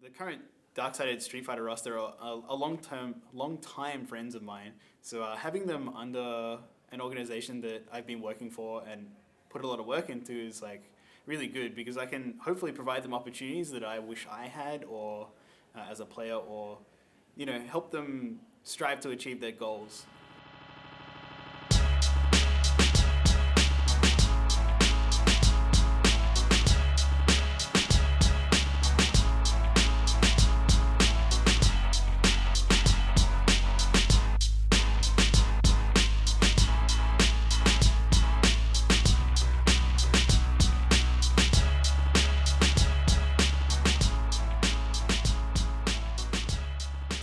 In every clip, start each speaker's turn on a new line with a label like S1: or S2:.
S1: The current dark-sided Street Fighter roster are a long-time friends of mine. So having them under an organization that I've been working for and put a lot of work into is like really good, because I can hopefully provide them opportunities that I wish I had, or as a player, or help them strive to achieve their goals.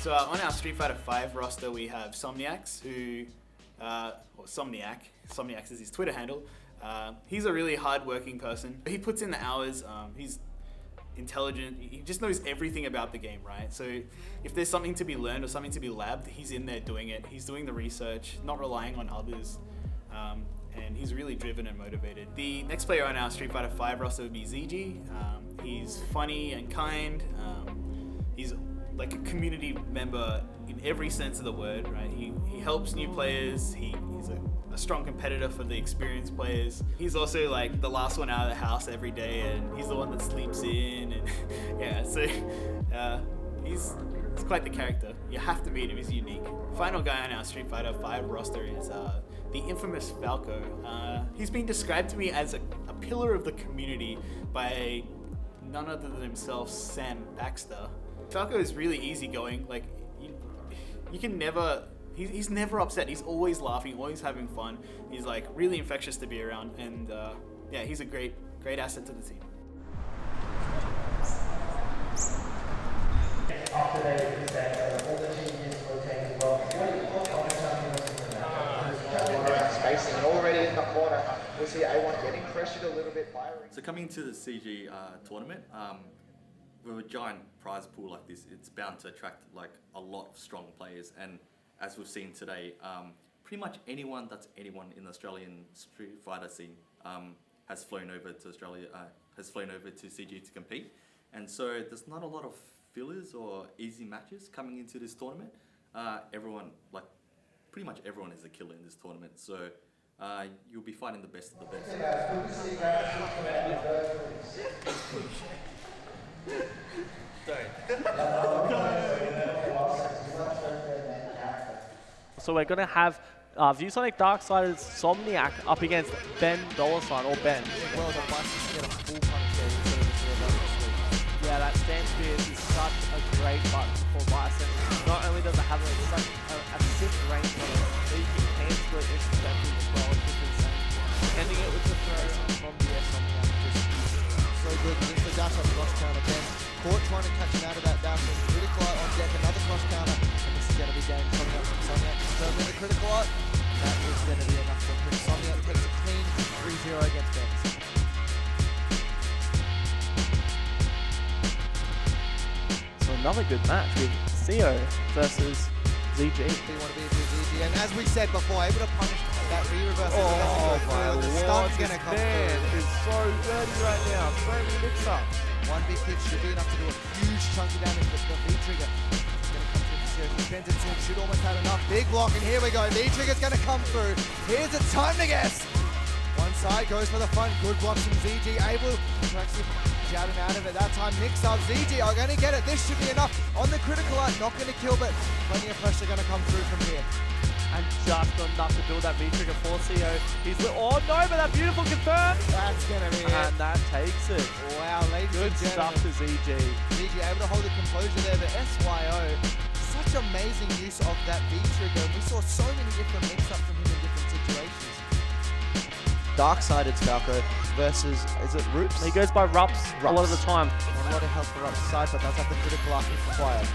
S1: So on our Street Fighter V roster, we have Somniax, who, or Somniac is his Twitter handle. He's a really hard-working person. He puts in the hours. He's intelligent. He just knows everything about the game, right? So if there's something to be learned or something to be labbed, he's in there doing it. He's doing the research, not relying on others. And he's really driven and motivated. The next player on our Street Fighter V roster would be Zg. He's funny and kind. He's like a community member in every sense of the word, right? He helps new players. He's a strong competitor for the experienced players. He's also like the last one out of the house every day, and he's the one that sleeps in, and yeah, so he's quite the character. You have to meet him, he's unique. Final guy on our Street Fighter V roster is the infamous Falco. He's been described to me as a pillar of the community by none other than himself, Sam Baxter. Falco is really easygoing. Like you can never. He's never upset. He's always laughing, always having fun. He's like really infectious to be around, and yeah, he's a great asset to the team.
S2: Spacing already in the corner. We see A1 getting pressured a little bit.
S3: So coming to the CG tournament. With a giant prize pool like this, it's bound to attract like a lot of strong players, and as we've seen today, pretty much anyone that's anyone in the Australian Street Fighter scene has flown over to Australia, has flown over to CG to compete, and so there's not a lot of fillers or easy matches coming into this tournament. Everyone, like pretty much everyone, is a killer in this tournament, so you'll be fighting the best of the best.
S4: So we're going to have ViewSonic Darksided Somniac up against Ben $, or Ben.
S5: Well, the Bison get a full punish there instead of just a reverse sweep.
S4: Yeah, that stand spear is such a great button for Bison. Not only does it have such a sick range on it, but you can cancel it incidentally as well, which is insane. Ending it with the throw from the Somniac, just
S5: so good. Just the dash up cross counter. Ben caught trying to catch him out of that dash. Critical art on deck, another cross counter. And this is going to be game coming up from Somniac. So with the critical art, that is going to be enough for him. Somniac takes a clean 3-0 against Ben.
S4: So another good match with CO versus ZG.
S5: You want to be a ZG, and as we said before, able to punish that re-reversal. The stun's going to come through.
S4: Is so dirty right now. So many mix-ups.
S5: One big hit should be enough to do a huge chunky damage, but the V-trigger is going to come through the circle. Defends it soon, should almost have enough. Big block, and here we go. V-trigger's going to come through. Here's a time to guess. One side goes for the front. Good blocks from ZG. Able to actually shout him out of it. That time, mix-up. ZG are going to get it. This should be enough. On the critical art, not going to kill, but plenty of pressure going to come through from here.
S4: And just enough to build that V-trigger for CO. Oh no, but that beautiful confirm.
S5: That's going to be it.
S4: And that takes it.
S5: Wow, ladies and
S4: Good
S5: gentlemen.
S4: stuff to ZG.
S5: ZG able to hold the composure there, but SYO, such amazing use of that V-trigger. We saw so many different mix-ups from him in different situations. Darksided Falco versus, is it Roops?
S4: He goes by Rups a lot of the time.
S5: Not a lot of help for Rups' side, but does have the critical arc if required.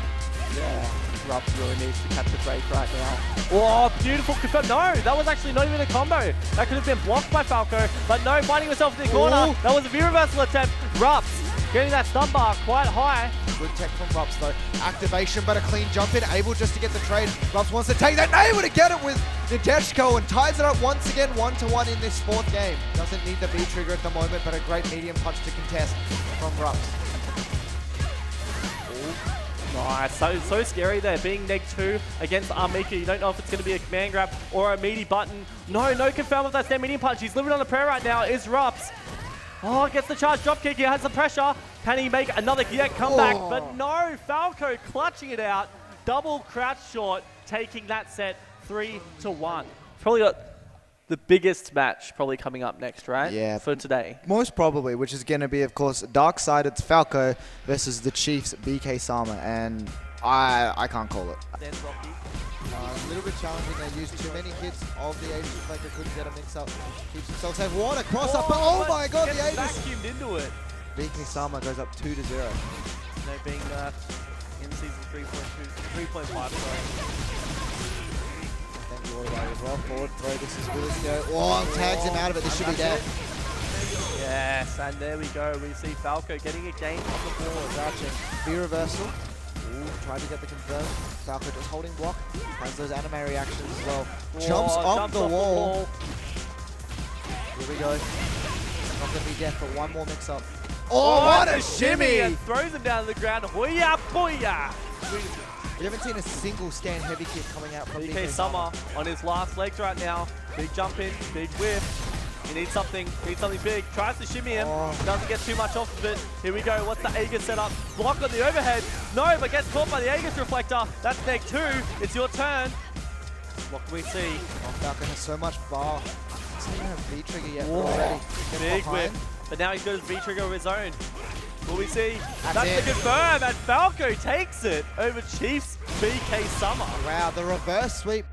S4: Yeah, Rups really needs to catch the break right now. Oh, beautiful confirm. No, that was actually not even a combo. That could have been blocked by Falco, but no, finding himself in the corner. That was a V-reversal attempt. Rups getting that stun bar quite high.
S5: Good tech from Rups though. Activation, but a clean jump in, able just to get the trade. Rups wants to take that, able to get it with Nadeshko and ties it up once again, 1-1 in this fourth game. Doesn't need the V-trigger at the moment, but a great medium punch to contest from Rups.
S4: Nice, so scary there, being -2 against Armika. You don't know if it's going to be a command grab or a meaty button. No confirm if that's their medium punch. He's living on a prayer right now, is Rups. Oh, gets the charge drop kick, he has the pressure. Can he make another comeback? But no, Falco clutching it out. Double crouch short, taking that set 3-1. Probably got the biggest match probably coming up next, right?
S5: Yeah.
S4: For today.
S5: Most probably, which is going to be, of course, Dark-Sided's Falco versus the Chiefs' BK Sama, and I can't call it.
S4: Stands Rocky.
S5: A little bit challenging. They used too many hits of the Aegis Reflector, couldn't get a mix-up. Keeps himself safe. What a cross-up, but oh my god, the
S4: Gets
S5: Aegis!
S4: vacuumed into it.
S5: BK Sama goes up 2-0.
S4: No, being in season 3.5, sorry.
S5: Thank you, Adelaide, as well. Forward throw, this is Willis go. Oh, tags him out of it, this should be dead.
S4: Yes, and there we go. We see Falco getting a game on the board.
S5: Crouching. B-reversal. Ooh, tried to get the confirm. Falco just holding block. Has those anime reactions as well. Jumps off the wall. Here we go. Not going to be death, but one more mix-up. Oh, what a shimmy!
S4: And throws him down to the ground. Hoya boya!
S5: We haven't seen a single stand heavy kick coming out from
S4: BK Summer on his last legs right now. Big jump in, big whiff. He needs something big. Tries to shimmy him. Doesn't get too much off of it. Here we go. What's the Aegis setup? Block on the overhead. No, but gets caught by the Aegis reflector. That's -2. It's your turn. What can we see?
S5: Oh, Falcon has so much bar. Doesn't even have V-trigger yet, but already.
S4: Big whip. But now he's got his V-trigger of his own. Will we see?
S5: That's
S4: the confirm, and Falco takes it over Chiefs BK Summer.
S5: Wow, the reverse sweep.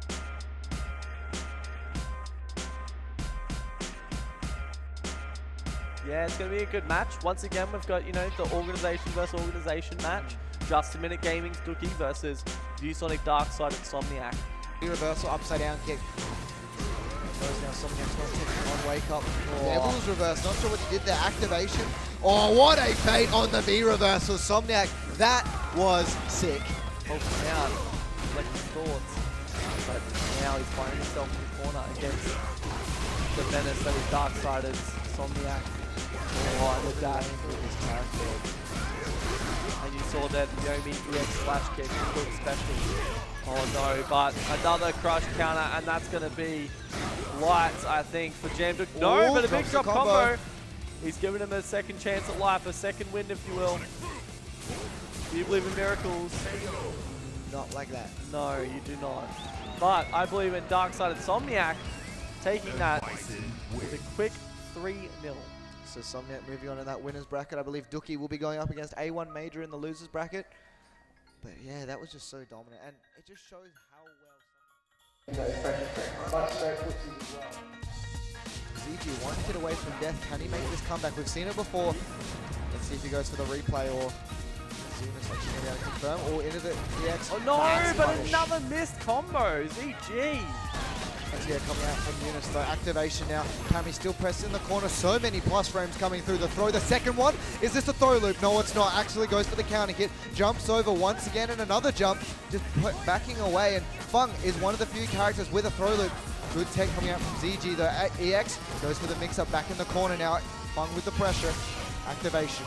S4: Yeah, it's going to be a good match. Once again, we've got, the organization versus organization match. Just a Minute Gaming's Dookie versus ViewSonic Dark-Side Insomniac.
S5: Reversal, upside down kick. Goes now, Insomniac's going to take on wake up. Devil's reverse, not sure what he did there. Activation. Oh, what a bait on the V-reversal. Insomniac, that was sick.
S4: Focusing out, like his thoughts. But now he's finding himself in the corner against the menace that is Dark-Sided Insomniac. Oh, look at that. And you saw that Yomi EX flash kick, good special. Oh no, but another crush counter, and that's going to be lights, I think, for Jamduk. No, but a big drop combo. He's giving him a second chance at life, a second win, if you will. Do you believe in miracles?
S5: Not like that.
S4: No, you do not. But I believe in Dark-Sided Insomniac taking that with a quick 3-0.
S5: So Insomniac moving on in that winner's bracket. I believe Dookie will be going up against A1 Major in the loser's bracket. But yeah, that was just so dominant. And it just shows how well ZG, one hit away from death. Can he make this comeback? We've seen it before. Let's see if he goes for the replay or Zunis actually going to be able to confirm. Or into the EX.
S4: Oh no, but another missed combo. ZG.
S5: Yeah, coming out from Eunice though. Activation now. Cammy still pressed in the corner. So many plus frames coming through the throw. The second one, is this a throw loop? No, it's not. Actually goes for the counter hit. Jumps over once again and another jump. Just backing away. And Fung is one of the few characters with a throw loop. Good tech coming out from ZG. The EX goes for the mix up back in the corner now. Fung with the pressure. Activation.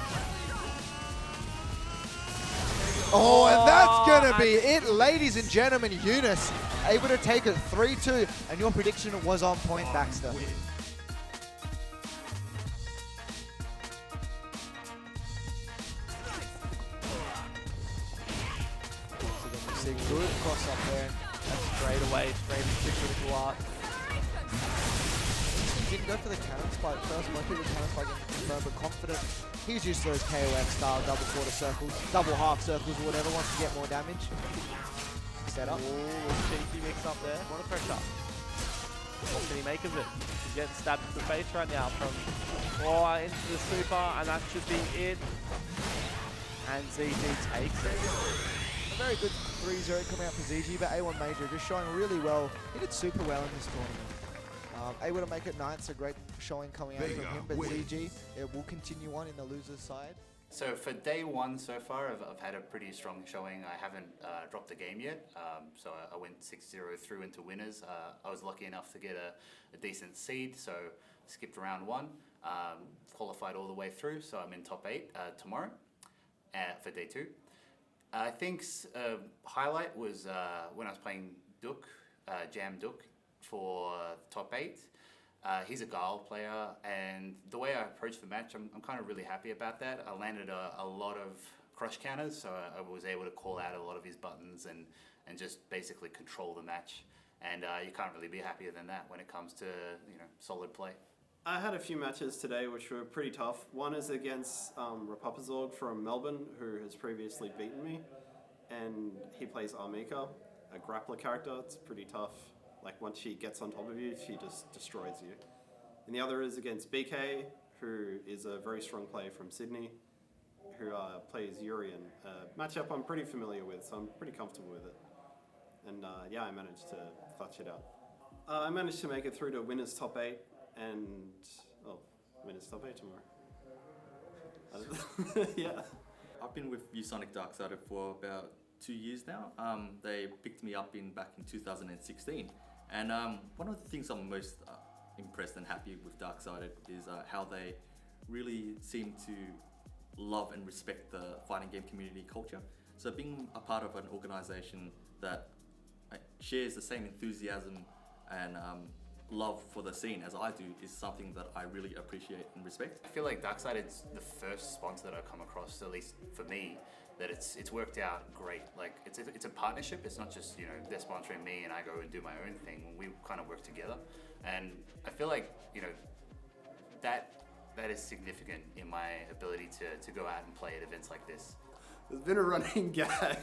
S5: Oh, and that's going to be it, ladies and gentlemen. Eunice able to take it 3-2, and your prediction was on point, Baxter. See, good cross up there.
S4: That's straight away, straight into critical art.
S5: Didn't go for the cannon spike first, might be the cannon spike getting confirmed, but confident. He's used to those KOF style double quarter circles, double half circles or whatever, wants to get more damage. Set up.
S4: Ooh, cheeky mix up there. What a pressure. What can he make of it? He's getting stabbed in the face right now from into the super, and that should be it. And ZG takes it.
S5: A very good 3-0 coming out for ZG, but A1 Major just showing really well. He did super well in this tournament. Able to make it 9th, so great showing coming out from him, but ZG, it will continue on in the loser's side.
S6: So for day one so far, I've had a pretty strong showing. I haven't dropped a game yet, so I went 6-0 through into winners. I was lucky enough to get a decent seed, so skipped round one, qualified all the way through, so I'm in top 8 tomorrow for day 2. I think highlight was when I was playing Duke, Jam Duke, for top 8. He's a Gale player, and the way I approached the match, I'm kind of really happy about that. I landed a lot of crush counters, so I was able to call out a lot of his buttons and just basically control the match. And you can't really be happier than that when it comes to solid play.
S7: I had a few matches today which were pretty tough. One is against Rapapazorg from Melbourne, who has previously beaten me, and he plays Armika, a grappler character. It's pretty tough. Like, once she gets on top of you, she just destroys you. And the other is against BK, who is a very strong player from Sydney, who plays Urian, a matchup I'm pretty familiar with, so I'm pretty comfortable with it. And yeah, I managed to clutch it out. I managed to make it through to winners top 8, and winners top 8 tomorrow. Yeah.
S3: I've been with ViewSonic Darksided for about 2 years now. They picked me up back in 2016, and one of the things I'm most impressed and happy with Darksided is how they really seem to love and respect the fighting game community culture. So being a part of an organization that shares the same enthusiasm and love for the scene as I do is something that I really appreciate and respect.
S6: I feel like Darksided's the first sponsor that I've come across, at least for me, that it's worked out great. Like, it's a partnership. It's not just they're sponsoring me and I go and do my own thing. We kind of work together, and I feel like that is significant in my ability to go out and play at events like this.
S7: There's been a running gag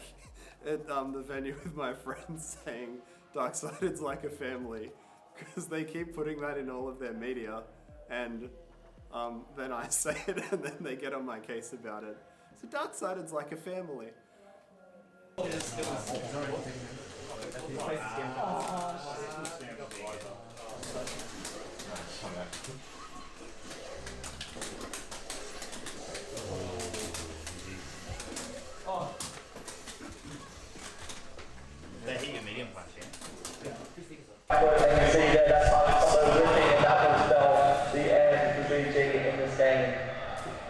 S7: at the venue with my friends saying Darksided's like a family, because they keep putting that in all of their media, and then I say it and then they get on my case about it. So Darksided's like a family.
S6: They hit your medium punch, yeah?
S2: And you see that that's also ripping, and that will spell the end of the BG in this game.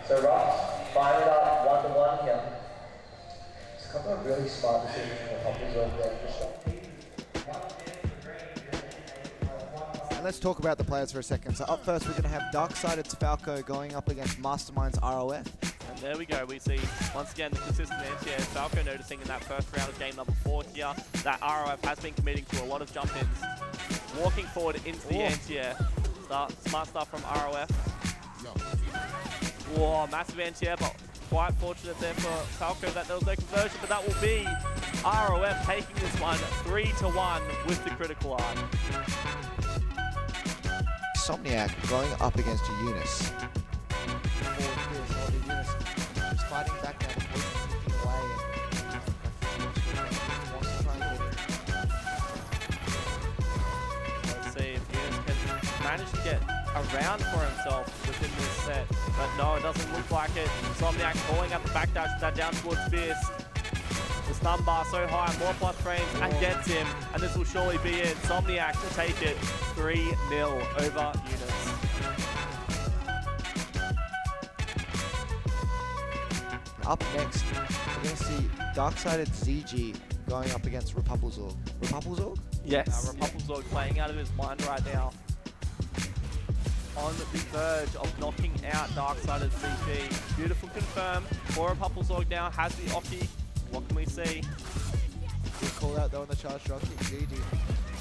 S2: So Ross, fire it up 1-1 here. It's a couple of really smart decisions from the Rapapazorg there for sure.
S5: And let's talk about the players for a second. So up first, we're going to have Darksided's Falco going up against Mastermind's ROF.
S4: And there we go, we see once again the consistent anti-air. Falco noticing in that first round of game number 4 here that ROF has been committing to a lot of jump-ins. Walking forward into the anti-air. Smart stuff from ROF. Whoa, massive anti-air, but quite fortunate there for Falco that there was no conversion, but that will be ROF taking this one 3-1 with the critical eye.
S5: Somniac going up against Eunice. Just fighting back down the poison, taking away,
S4: Let's see if Eunice can manage to get around for himself within this set, but no, it doesn't look like it. Somniac falling at the backdash with that down towards Fierce. The stun bar so high, more plus frames, and gets him, and this will surely be it. Somniac to take it 3-0 over Eunice.
S5: Up next, we're going to see Darksided ZG going up against Rapapazorg. Rapapazorg?
S4: Yes. Rapapazorg playing out of his mind right now. On the verge of knocking out Darksided ZG. Beautiful confirm for Rapapazorg now, has the Oki. What can we see?
S5: Good call out though on the charge drop kick. ZG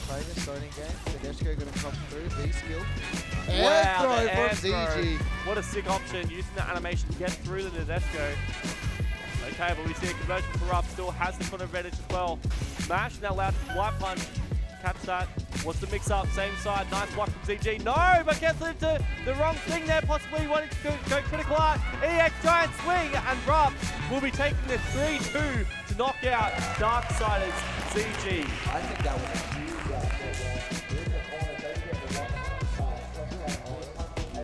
S5: playing a zoning game. Tedesco going to come through, V-skill.
S4: Wow,
S5: Throw
S4: the air
S5: from
S4: throw.
S5: ZG.
S4: What a sick option, using that animation to get through the Tedesco. Okay, but we see a conversion for Rupp, still has the foot advantage as well. Smash now allowed to light punch. Catch that. What's the mix up? Same side. Nice block from ZG. No, but gets into the wrong thing there. Possibly wanting to go critical art. EX giant swing, and Rupp will be taking the 3-2 to knock out Darksided's ZG.
S2: I think that was a huge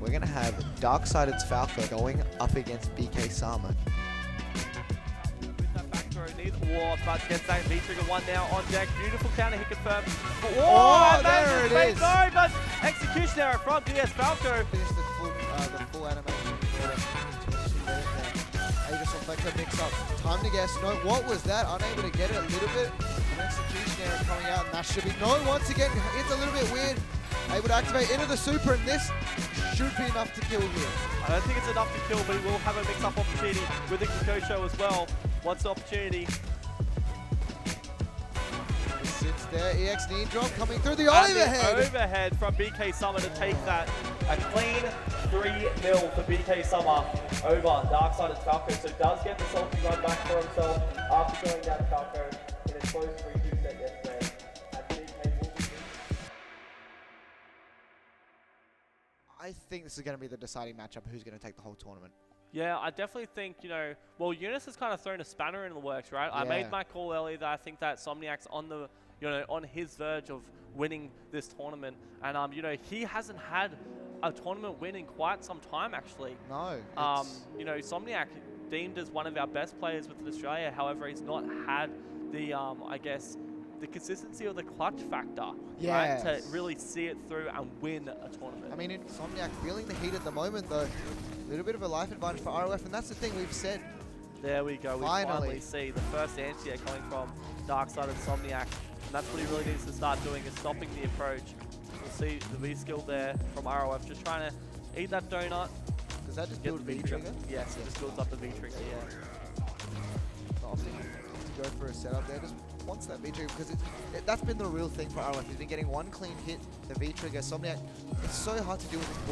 S5: We're going to have Darksided's Falco going up against BK Sama.
S4: With that back throw, needs but gets that V-trigger one now on deck. Beautiful counter hit confirmed.
S5: Oh,
S4: and
S5: there it
S4: space.
S5: is.
S4: No, but execution error from DS Falco.
S5: Finish the full animation for it to actually get it there. Aegis Reflector mix-up. Time to guess. No, what was that? Unable to get it a little bit. An executioner coming out, and that should be... No, once again, it's a little bit weird. Able to activate into the super, and this should be enough to kill here.
S4: I don't think it's enough to kill, but he will have a mix-up opportunity with the Kikosho as well. What's the opportunity?
S5: Sits there, EX knee drop coming through the
S4: And
S5: overhead.
S4: the overhead from BK Summer to take that. A clean 3-0 for BK Summer over Darksided Falco. So does get the selfie run back for himself after going down Falco in a close 3-2 set yesterday. And BK will be...
S5: I think this is going to be the deciding matchup who's going to take the whole tournament.
S4: Yeah, I definitely think, you know, well, Eunice has kind of thrown a spanner in the works, right? I made my call earlier that I think that Somniac's on the, you know, on his verge of winning this tournament. And, you know, he hasn't had a tournament win in quite some time, actually.
S5: No.
S4: You know, Somniac deemed as one of our best players within Australia. However, he's not had the, I guess, the consistency or the clutch factor, right, to really see it through and win a tournament.
S5: I mean, Insomniac feeling the heat at the moment, though. A little bit of a life advantage for ROF, and that's the thing we've said.
S4: There we go. We finally see the first anti-air coming from Darksided Somniac, and that's what he really needs to start doing, is stopping the approach. We'll see the V-skill there from ROF, just trying to eat that donut.
S5: Does that just build V-trigger?
S4: Yes, it just builds up the V-trigger, yeah.
S5: Opting to go for a setup there, just wants that V-trigger, because that's been the real thing for ROF. He's been getting one clean hit, the V-trigger. Somniac, it's so hard to do with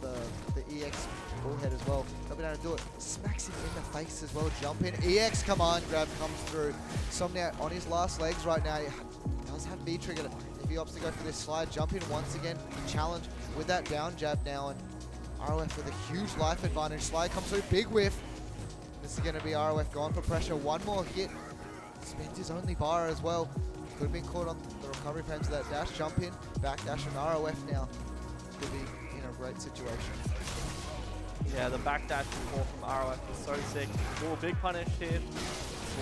S5: the EX bullhead as well. Not being able to do it. Smacks him in the face as well. Jump in. EX command grab comes through. Somniac on his last legs right now. He does have V-trigger. If he opts to go for this slide, jump in once again. Challenge with that down jab now, and ROF with a huge life advantage. Slide comes through. Big whiff. This is going to be ROF going for pressure. One more hit. Spent his only bar as well. Could have been caught on the recovery frames of that dash. Jump in. Back dash on ROF now. Could be in a great situation.
S4: Yeah, the backdash before from ROF is so sick. Oh, big punish here.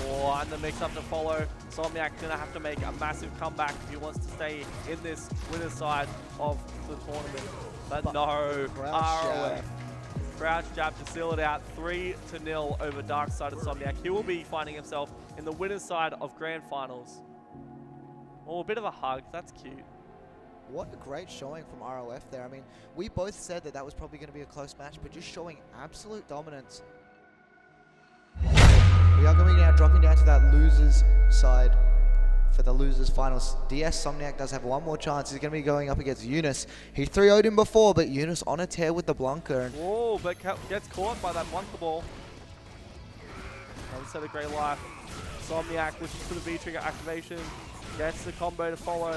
S4: Oh, and the mix-up to follow. Somniac's going to have to make a massive comeback if he wants to stay in this winner's side of the tournament. But no, ROF. Crouch jab to seal it out. 3-0 over Darksided Somniac. He will be finding himself in the winner's side of Grand Finals. Oh, a bit of a hug. That's cute.
S5: What a great showing from ROF there. I mean, we both said that that was probably going to be a close match, but just showing absolute dominance. We are going to be now dropping down to that losers side for the losers finals. DS Somniac does have one more chance. He's going to be going up against Eunice. He 3-0'd him before, but Eunice on a tear with the Blanca.
S4: Whoa, but gets caught by that Blanca ball. Another set of great life. Somniac looking for the V-trigger activation. Gets the combo to follow.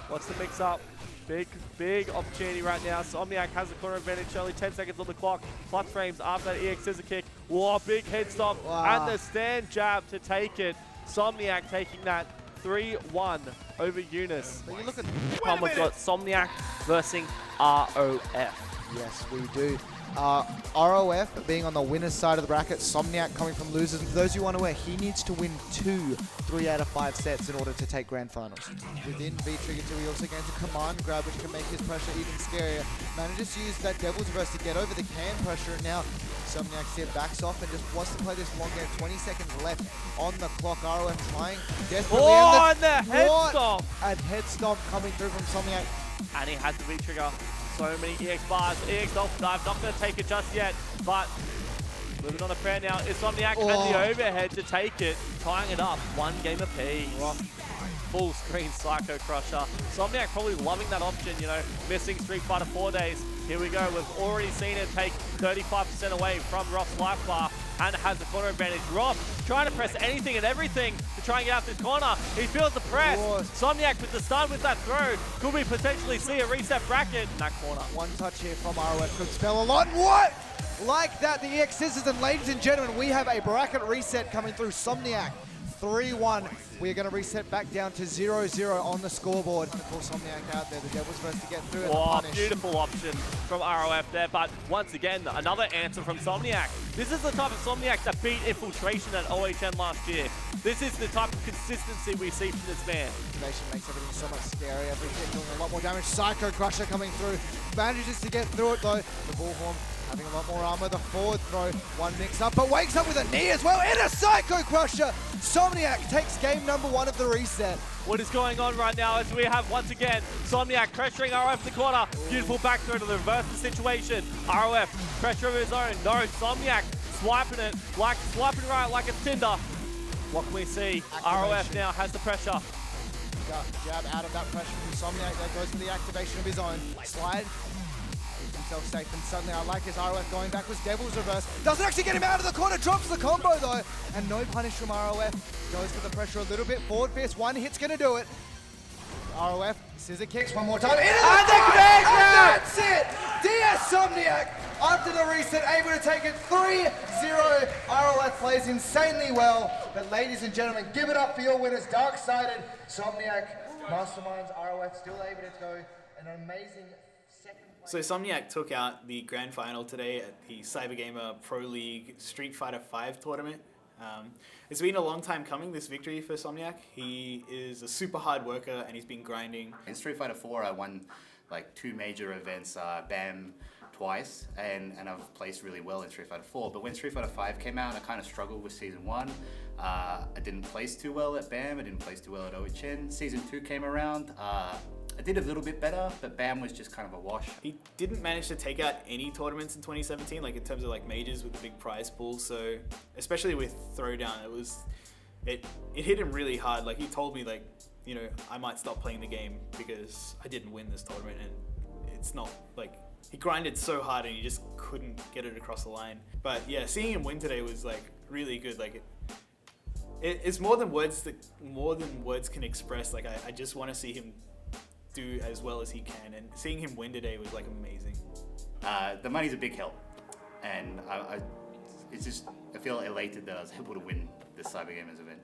S4: What's the mix-up? Big opportunity right now. Somniac has the corner advantage. Only 10 seconds on the clock. Clutch frames after that EX scissor kick. Whoa, big head stomp. And the stand jab to take it. Somniac taking that 3-1 over Eunice.
S5: But you look at...
S4: We've got Somniac versus ROF.
S5: Yes, we do. ROF being on the winner's side of the bracket, Somniac coming from losers. And for those who aren't aware, he needs to win 3 out of 5 sets in order to take grand finals. Within V-Trigger 2, he also gains a command grab, which can make his pressure even scarier. Manages to use that Devil's Reverse to get over the can pressure, and now Somniac here backs off and just wants to play this long game. 20 seconds left on the clock. ROF trying desperately.
S4: Oh, and the head stomp!
S5: And head stomp coming through from Somniac.
S4: And he has the V-Trigger. So many EX bars. EX dolphin dive. Not going to take it just yet, but moving on a prayer now. It's Somniac and the overhead to take it. Tying it up. 1 game apiece. Full screen Psycho Crusher. Somniac probably loving that option, you know, missing Street Fighter 4 days. Here we go. We've already seen it take 35% away from Roth's life bar and has the corner advantage. Roth trying to press anything and everything to try and get out this corner. He feels the press. Somniac with the stun with that throw. Could we potentially see a reset bracket in that corner?
S5: One touch here from ROF could spell a lot. What? Like that, the EX scissors, and ladies and gentlemen, we have a bracket reset coming through. Somniac 3-1. We're going to reset back down to 0-0 on the scoreboard. Before Somniac out there, the Devil's supposed to get through it.
S4: Oh, beautiful option from ROF there, but once again, another answer from Somniac. This is the type of Somniac that beat Infiltration at OHN last year. This is the type of consistency we see from this man.
S5: Infiltration makes everything so much scarier. Everything doing a lot more damage. Psycho Crusher coming through. Manages to get through it though. The Bullhorn Having a lot more armor, the forward throw, one mix up, but wakes up with a knee as well, and a Psycho Crusher! Somniac takes game number 1 of the reset.
S4: What is going on right now as we have once again Somniac pressuring ROF in the corner. Beautiful back throw to reverse the situation. ROF pressure of his own. No, Somniac swiping it, like swiping right like a Tinder. What can we see? ROF now has the pressure.
S5: Jab out of that pressure from Somniac, that goes for the activation of his own. Slide, keeps himself safe, and suddenly I like his ROF going backwards, Devil's reverse. Doesn't actually get him out of the corner, drops the combo though, and no punish from ROF. Goes for the pressure a little bit, forward fierce, one hit's gonna do it. ROF, scissor kicks one more time, and that's it! DS Somniac, after the reset, able to take it 3-0. ROF plays insanely well, but ladies and gentlemen, give it up for your winners, Dark-Sided, Somniac, Masterminds, ROF still able to go an amazing second place.
S1: So Somniac took out the grand final today at the CyberGamer Pro League Street Fighter V tournament. It's been a long time coming, this victory for Somniac. He is a super hard worker and he's been grinding.
S6: In Street Fighter 4, I won like 2 major events, BAM twice, and I've placed really well in Street Fighter 4. But when Street Fighter 5 came out, I kind of struggled with Season 1. I didn't place too well at BAM, I didn't place too well at OHN. Season 2 came around, I did a little bit better, but BAM was just kind of a wash.
S1: He didn't manage to take out any tournaments in 2017, like in terms of like majors with the big prize pool. So especially with Throwdown, it hit him really hard. Like he told me like, you know, I might stop playing the game because I didn't win this tournament, and it's not like he grinded so hard and he just couldn't get it across the line. But yeah, seeing him win today was like really good. Like it's more than words can express. Like I just want to see him do as well as he can, and seeing him win today was like amazing.
S6: The money's a big help, and I feel elated that I was able to win this CyberGamers event.